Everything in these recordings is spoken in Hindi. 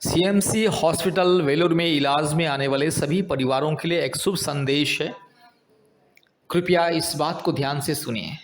सीएमसी हॉस्पिटल वेलूर में इलाज में आने वाले सभी परिवारों के लिए एक शुभ संदेश है। कृपया इस बात को ध्यान से सुनिए।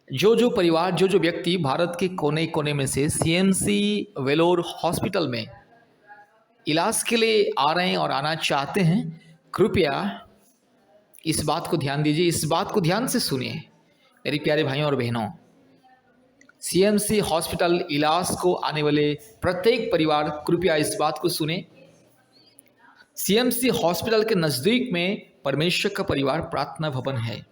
जो परिवार जो व्यक्ति भारत के कोने कोने में से सीएमसी वेलोर हॉस्पिटल में इलाज के लिए आ रहे हैं और आना चाहते हैं, कृपया इस बात को ध्यान दीजिए, इस बात को ध्यान से सुनिए। मेरे प्यारे भाइयों और बहनों, सीएमसी हॉस्पिटल इलाज को आने वाले प्रत्येक परिवार कृपया इस बात को सुने। सीएमसी हॉस्पिटल के नज़दीक में परमेश्वर का परिवार प्रार्थना भवन है।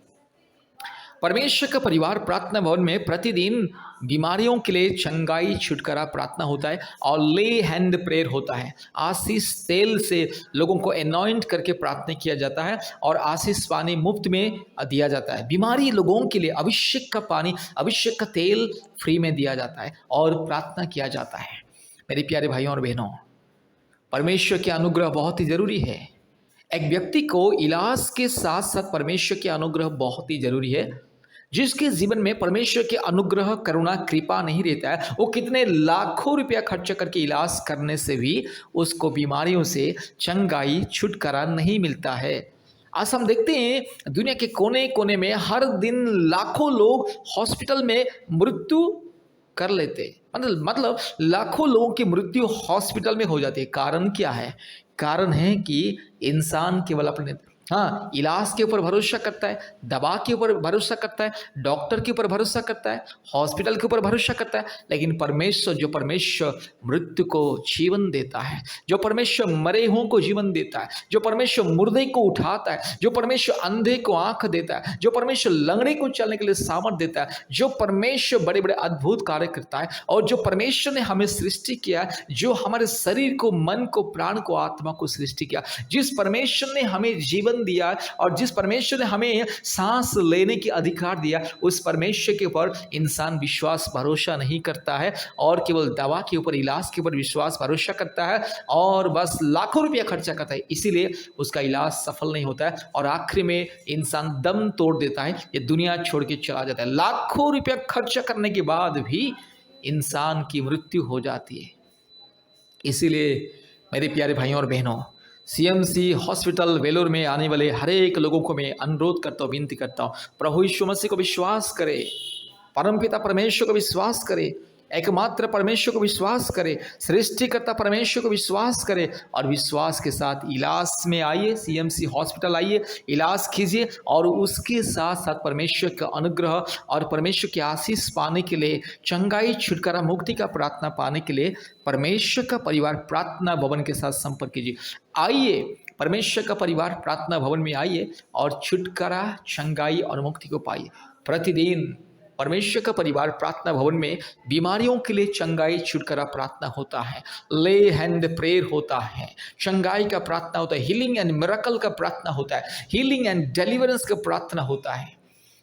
परमेश्वर का परिवार प्रार्थना भवन में प्रतिदिन बीमारियों के लिए चंगाई छुटकारा प्रार्थना होता है और ले हैंड प्रेयर होता है। आशीष तेल से लोगों को एनॉइंट करके प्रार्थना किया जाता है और आशीष पानी मुफ्त में दिया जाता है। बीमारी लोगों के लिए अभिषेक का पानी, अभिषेक का तेल फ्री में दिया जाता है और प्रार्थना किया जाता है। मेरे प्यारे भाइयों और बहनों, परमेश्वर के अनुग्रह बहुत ही जरूरी है। एक व्यक्ति को इलाज के साथ साथ परमेश्वर के अनुग्रह बहुत ही जरूरी है। जिसके जीवन में परमेश्वर के अनुग्रह, करुणा, कृपा नहीं रहता है, वो कितने लाखों रुपया खर्च करके इलाज करने से भी उसको बीमारियों से चंगाई, छुटकारा नहीं मिलता है। आज हम देखते हैं दुनिया के कोने कोने में हर दिन लाखों लोग हॉस्पिटल में मृत्यु कर लेते, मतलब लाखों लोगों की मृत्यु हॉस्पिटल में हो जाती है। कारण क्या है? कारण है कि इंसान केवल अपने इलाज के ऊपर भरोसा करता है, दवा के ऊपर भरोसा करता है, डॉक्टर के ऊपर भरोसा करता है, हॉस्पिटल के ऊपर भरोसा करता है। लेकिन परमेश्वर, जो परमेश्वर मृत्यु को जीवन देता है, जो परमेश्वर मरे हुओं को जीवन देता है, जो परमेश्वर मुर्दे को उठाता है, जो परमेश्वर अंधे को आंख देता है, जो परमेश्वर लंगड़े को चलने के लिए सामर्थ देता है, जो परमेश्वर बड़े बड़े अद्भुत कार्य करता है, और जो परमेश्वर ने हमें सृष्टि किया, जो हमारे शरीर को, मन को, प्राण को, आत्मा को सृष्टि किया, जिस परमेश्वर ने हमें जीवन दिया और जिस परमेश्वर ने हमें सांस लेने की अधिकार दिया, उस परमेश्वर के ऊपर इंसान विश्वास भरोसा नहीं करता है और केवल दवा के ऊपर, इलाज के ऊपर विश्वास भरोसा करता है और बस लाखों रुपया खर्चा करता है। इसीलिए उसका इलाज सफल नहीं होता है और आखिर में इंसान दम तोड़ देता है, ये दुनिया छोड़ के चला जाता है। लाखों रुपया खर्चा करने के बाद भी इंसान की मृत्यु हो जाती है। इसीलिए मेरे प्यारे भाइयों और बहनों, सीएमसी हॉस्पिटल वेलूर में आने वाले हर एक लोगों को मैं अनुरोध करता हूँ, विनती करता हूँ, प्रभु यीशु मसीह को विश्वास करे, परमपिता परमेश्वर को विश्वास करे, एकमात्र परमेश्वर को विश्वास करे, सृष्टिकर्ता परमेश्वर को विश्वास करे और विश्वास के साथ इलाज में आइए, सीएमसी हॉस्पिटल आइए, इलाज कीजिए और उसके साथ साथ परमेश्वर का अनुग्रह और परमेश्वर की आशीष पाने के लिए, चंगाई, छुटकारा, मुक्ति का प्रार्थना पाने के लिए परमेश्वर का परिवार प्रार्थना भवन के साथ संपर्क कीजिए। आइए, परमेश्वर का परिवार प्रार्थना भवन में आइए और छुटकारा, चंगाई और मुक्ति को पाइए। प्रतिदिन परमेश्वर का परिवार प्रार्थना भवन में बीमारियों के लिए चंगाई, छुटकारा प्रार्थना होता है, ले हैंड प्रेयर होता है, चंगाई का प्रार्थना होता है, हीलिंग एंड मिरेकल का प्रार्थना होता है, हीलिंग एंड डिलीवरेंस का प्रार्थना होता है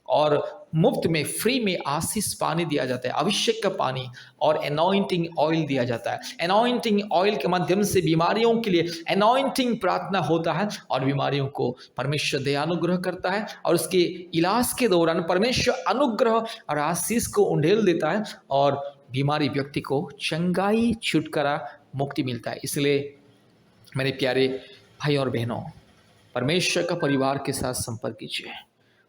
और मुफ्त में, फ्री में आशीष पानी दिया जाता है, अभिषेक का पानी और एनॉइंटिंग ऑयल दिया जाता है। एनॉइंटिंग ऑयल के माध्यम से बीमारियों के लिए एनॉइंटिंग प्रार्थना होता है और बीमारियों को परमेश्वर दयानुग्रह करता है और उसके इलाज के दौरान परमेश्वर अनुग्रह और आशीष को उंडेल देता है और बीमारी व्यक्ति को चंगाई, छुटकारा, मुक्ति मिलता है। इसलिए मेरे प्यारे भाई और बहनों, परमेश्वर का परिवार के साथ संपर्क कीजिए,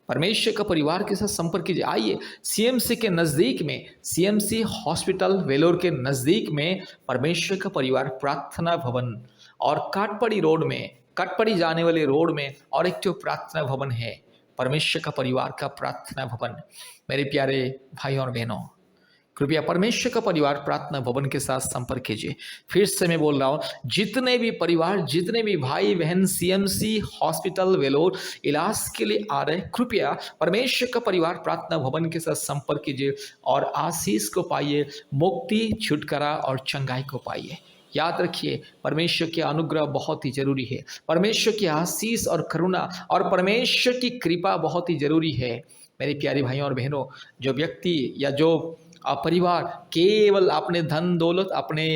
परमेश्वर का परिवार के साथ संपर्क कीजिए। आइए, सीएमसी के नज़दीक में, सीएमसी हॉस्पिटल वेलोर के नज़दीक में परमेश्वर का परिवार प्रार्थना भवन और काटपड़ी रोड में, काटपड़ी जाने वाले रोड में और एक जो प्रार्थना भवन है, परमेश्वर का परिवार का प्रार्थना भवन। मेरे प्यारे भाइयों और बहनों, कृपया परमेश्वर का परिवार प्रार्थना भवन के साथ संपर्क कीजिए। फिर से मैं बोल रहा हूँ, जितने भी परिवार, जितने भी भाई बहन सीएमसी हॉस्पिटल वेलोर इलाज के लिए आ रहे हैं, कृपया परमेश्वर का परिवार प्रार्थना भवन के साथ संपर्क कीजिए और आशीष को पाइए, मुक्ति, छुटकारा और चंगाई को पाइए। याद रखिए, परमेश्वर के अनुग्रह बहुत ही जरूरी है, परमेश्वर की आशीष और करुणा और परमेश्वर की कृपा बहुत ही जरूरी है। मेरे प्यारे भाइयों और बहनों, जो व्यक्ति या जो परिवार केवल अपने धन दौलत, अपने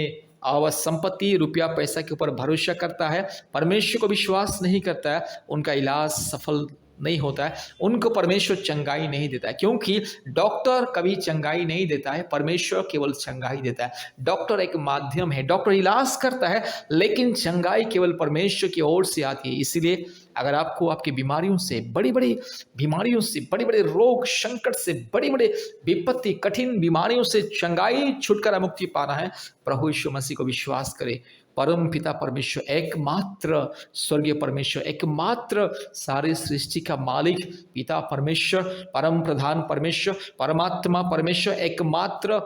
संपत्ति, रुपया पैसा के ऊपर भरोसा करता है, परमेश्वर को विश्वास नहीं करता है, उनका इलाज सफल नहीं होता है, उनको परमेश्वर चंगाई नहीं देता है, क्योंकि डॉक्टर कभी चंगाई नहीं देता है, परमेश्वर केवल चंगाई देता है। डॉक्टर एक माध्यम है, डॉक्टर इलाज करता है, लेकिन चंगाई केवल परमेश्वर की ओर से आती है। इसीलिए अगर आपको आपकी बीमारियों से, बड़ी बड़ी बीमारियों से, बड़े बड़े रोग संकट से, बड़ी बड़ी विपत्ति कठिन बीमारियों से चंगाई छुटकारा मुक्ति पाना है, प्रभु यीशु मसीह को विश्वास करें। परम पिता परमेश्वर, एकमात्र स्वर्गीय परमेश्वर, एकमात्र सारे सृष्टि का मालिक पिता परमेश्वर, परम प्रधान परमेश्वर, परमात्मा परमेश्वर, एकमात्र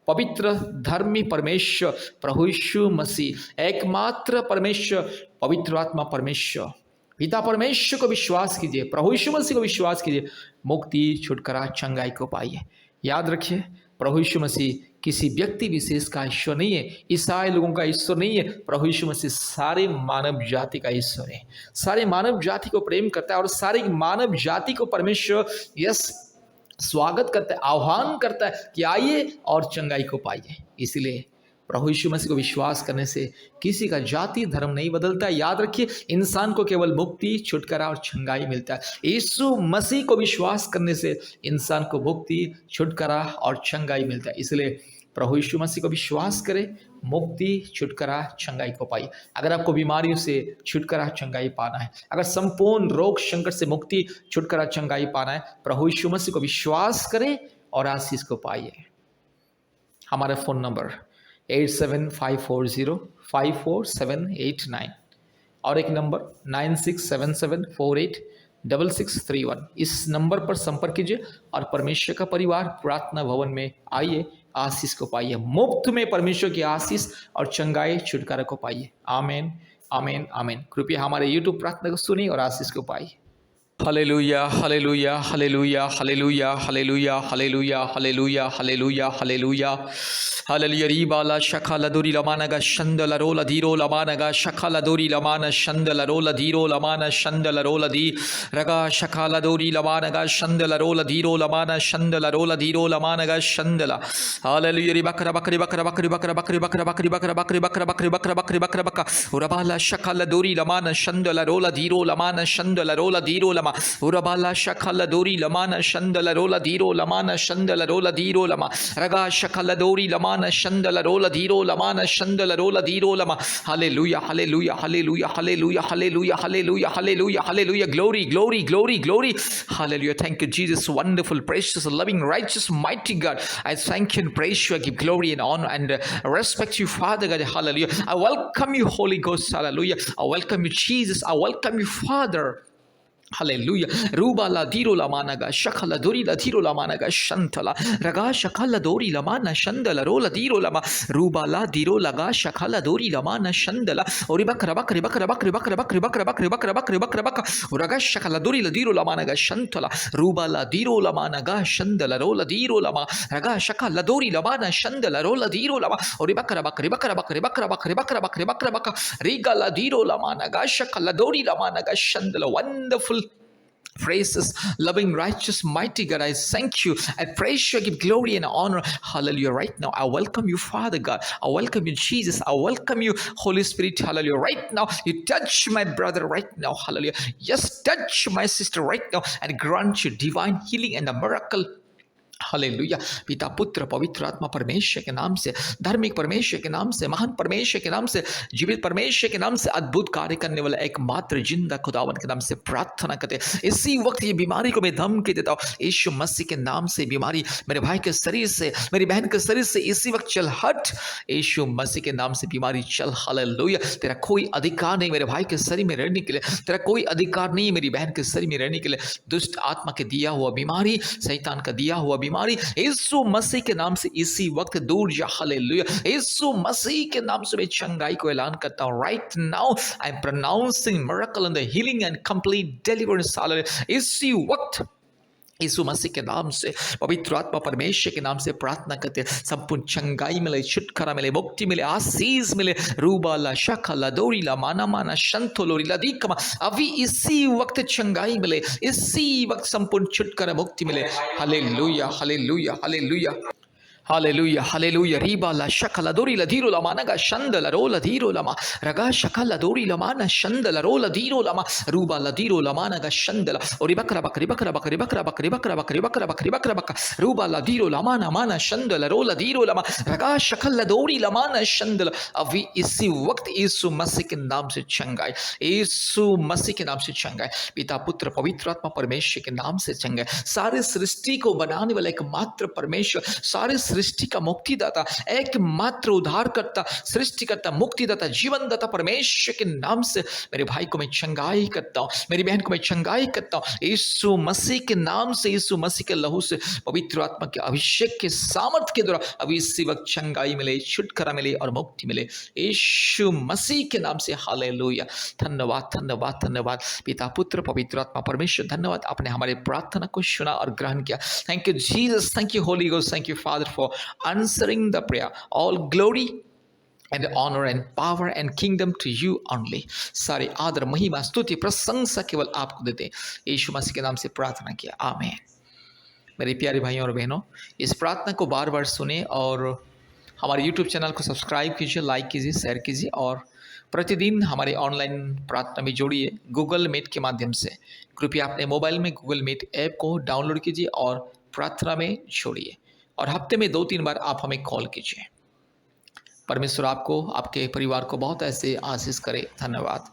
पवित्र धर्मी परमेश्वर प्रभु यीशु मसीह, एकमात्र परमेश्वर पवित्र आत्मा परमेश्वर पिता परमेश्वर को विश्वास कीजिए, प्रभु यीशु मसीह को विश्वास कीजिए, मुक्ति छुटकारा चंगाई को पाइए। याद रखिए, प्रभु यीशु मसीह किसी व्यक्ति विशेष का ईश्वर नहीं है, ईसाई लोगों का ईश्वर नहीं है। प्रभु यीशु मसीह सारे मानव जाति का ईश्वर है, सारे मानव जाति को प्रेम करता है और सारी मानव जाति को परमेश्वर यस स्वागत करता है, आह्वान करता है कि आइए और चंगाई को पाइए। इसलिए प्रभु यीशु मसीह को विश्वास करने से किसी का जाति धर्म नहीं बदलता है। याद रखिए, इंसान को केवल मुक्ति छुटकारा और चंगाई मिलता है। यीशु मसीह को विश्वास करने से इंसान को मुक्ति छुटकारा और चंगाई मिलता है। इसलिए प्रभु यीशु मसीह को विश्वास करें, मुक्ति छुटकारा चंगाई को पाइए। अगर आपको बीमारियों से छुटकारा चंगाई पाना है, अगर संपूर्ण रोग संकट से मुक्ति छुटकारा चंगाई पाना है, प्रभु यीशु मसीह को विश्वास करें और आशीष को पाइए। हमारा फ़ोन नंबर 8754054789 और एक नंबर 9677486631। इस नंबर पर संपर्क कीजिए और परमेश्वर का परिवार प्रार्थना भवन में आइए, आशीष को पाइए, मुफ्त में परमेश्वर की आशीष और चंगाई छुटकारा को पाइए। आमीन आमीन आमीन। कृपया हमारे यूट्यूब प्रार्थना को सुनिए और आशीष को पाइए। Hallelujah hallelujah hallelujah hallelujah hallelujah hallelujah hallelujah hallelujah hallelujah hallelujah. रीबाला शखाला दोरी लमानगा शंदला रोला धीरो लमानगा शखाला दोरी लमाना शंदला रोला धीरो लमाना शंदला रोला धी रगा शखाला दोरी लमानगा शंदला रोला धीरो लमाना शंदला रोला धीरो लमानगा शंदला। हालेलुया। री बकरा बकरी बकरा बकरी बकरा बकरी बकरा बकरी बकरा बकरी बकरा बकरी बकरा बकरी बकरा बका रबाला शखाला दोरी लमाना शंदला रोला धीरो लमाना शंदला रोला धीरो लमा उरबाला शखला दोरी लमाना शंदला रोला धीरो लमाना शंदला रोला धीरो लमा रगा शखला दोरी लमाना शंदला रोला धीरो लमाना शंदला रोला धीरो लमा। Hallelujah hallelujah hallelujah hallelujah hallelujah hallelujah hallelujah hallelujah. Glory glory glory glory. Hallelujah. Thank you Jesus, wonderful precious loving righteous mighty God. I thank you and praise you. I give glory and honor and respect you, Father God. Hallelujah. I welcome you, Holy Ghost. Hallelujah. I welcome you, Jesus. I welcome you, Father. Hallelujah. Rubala diro lamanaga shakala dori la diro lamanaga shantala raga shakala dori lamana shandala rola diro lama rubala diro laga shakala dori lamana shandala ori bakra bakri bakra bakri bakra bakri bakra bakri bakra bakri bakra bakra raga shakala dori la diro lamanaga shantala rubala diro lamanaga shandala rola diro lama raga shakala dori lamana shandala rola diro lama ori bakra bakri bakra bakri bakra bakri bakra bakri bakra bakra rigala diro lamanaga shakala dori lamanaga shandala. Wonderful praises, loving, righteous, mighty God. I thank you. I praise you. I give glory and honor. Hallelujah. Right now, I welcome you, Father God. I welcome you, Jesus. I welcome you, Holy Spirit. Hallelujah. Right now, you touch my brother right now. Hallelujah. Yes, touch my sister right now and grant you divine healing and a miracle. Hallelujah. पिता पुत्र पवित्र आत्मा परमेश्वर के नाम से, धार्मिक परमेश्वर के नाम से, महान परमेश्वर के नाम से, जीवित परमेश्वर के नाम से, अद्भुत कार्य करने वाला एकमात्र जिंदा खुदावन के नाम से प्रार्थना करते हैं। इसी वक्त ये बीमारी को मैं धमकी देता हूँ, यीशु मसीह के नाम से बीमारी मेरे भाई के शरीर से, मेरी बहन के शरीर से इसी वक्त चल हट। यीशु मसीह के नाम से बीमारी चल। हालेलुया। तेरा कोई अधिकार नहीं मेरे भाई के शरीर में रहने के लिए, तेरा कोई अधिकार नहीं मेरी बहन के शरीर में रहने के लिए। दुष्ट आत्मा के दिया हुआ बीमारी, शैतान का दिया हुआ बीमारी यीशु मसीह के नाम से इसी वक्त दूर जा। हालेलुया। यीशु मसीह के नाम से मैं चंगाई को ऐलान करता हूं। Right now I am pronouncing miracle and the healing and complete deliverance. Hallelujah. इसी वक्त यीशु मसीह के नाम से, पवित्र आत्मा परमेश्वर के नाम से प्रार्थना करते हैं, संपूर्ण चंगाई मिले, छुटकारा मिले, मुक्ति मिले, आशीष मिले। रूबाला शखला दोरीला माना माना शंतोलोरीला दीकमा। अभी इसी वक्त चंगाई मिले, इसी वक्त संपूर्ण छुटकारा मुक्ति मिले। Hallelujah hallelujah hallelujah hallelujah hallelujah रीबा ला शकला दोरी लधीरो लमाना गा शंदल रो लधीरो लमा रगा शकला दोरी लमाना शंदल रो लधीरो लमा रूबा लधीरो लमाना गा शंदल और बकरा बकरी बकरा बकरी बकरा बकरी बकरा बकरी बकरा बकरी बकरा बकरा रूबा लधीरो लमाना माना शंदल रो लधीरो लमा रगा शकला दोरी लमाना शंदल। अभी इसी वक्त यीशु मसीह के नाम से चंगाई, यीशु मसीह के नाम से चंगाई, पिता पुत्र पवित्र आत्मा परमेश्वर के नाम से चंगाई। सारे सृष्टि को बनाने वाला एकमात्र परमेश्वर, सारे सृष्टि का मुक्तिदाता, एकमात्र उद्धारकर्ता, सृष्टिकर्ता, मुक्तिदाता, जीवनदाता परमेश्वर के नाम से मेरे भाई को मैं चंगाई करता हूँ, मेरी बहन को मैं चंगाई करता हूँ यीशु मसीह के नाम से, यीशु मसीह के लहू से, पवित्र आत्मा के अभिषेक के सामर्थ्य के द्वारा अभी इसी वक्त चंगाई मिले, छुटकारा मिले और मुक्ति मिले यीशु मसीह के नाम से। हालेलुया। धन्यवाद धन्यवाद धन्यवाद पिता पुत्र पवित्र आत्मा परमेश्वर, धन्यवाद आपने हमारे प्रार्थना को सुना और ग्रहण किया। Thank you Jesus, thank you Holi ghost, thank you father for answering the prayer. All glory and honor and power and kingdom to you only. सारे आदर महिमा स्तुति प्रशंसा केवल आपको देते हैं। यीशु मसीह के नाम से प्रार्थना किया, आमीन। मेरे प्यारे भाइयों और बहनों, इस प्रार्थना को बार बार सुने और हमारे YouTube चैनल को सब्सक्राइब कीजिए, लाइक कीजिए, शेयर कीजिए और प्रतिदिन हमारे ऑनलाइन प्रार्थना में जोड़िए गूगल मीट के माध्यम से। कृपया अपने मोबाइल में गूगल मीट ऐप को डाउनलोड कीजिए और प्रार्थना में जोड़िए और हफ्ते में 2-3 बार आप हमें कॉल कीजिए। परमेश्वर आपको, आपके परिवार को बहुत ऐसे आशीष करे। धन्यवाद।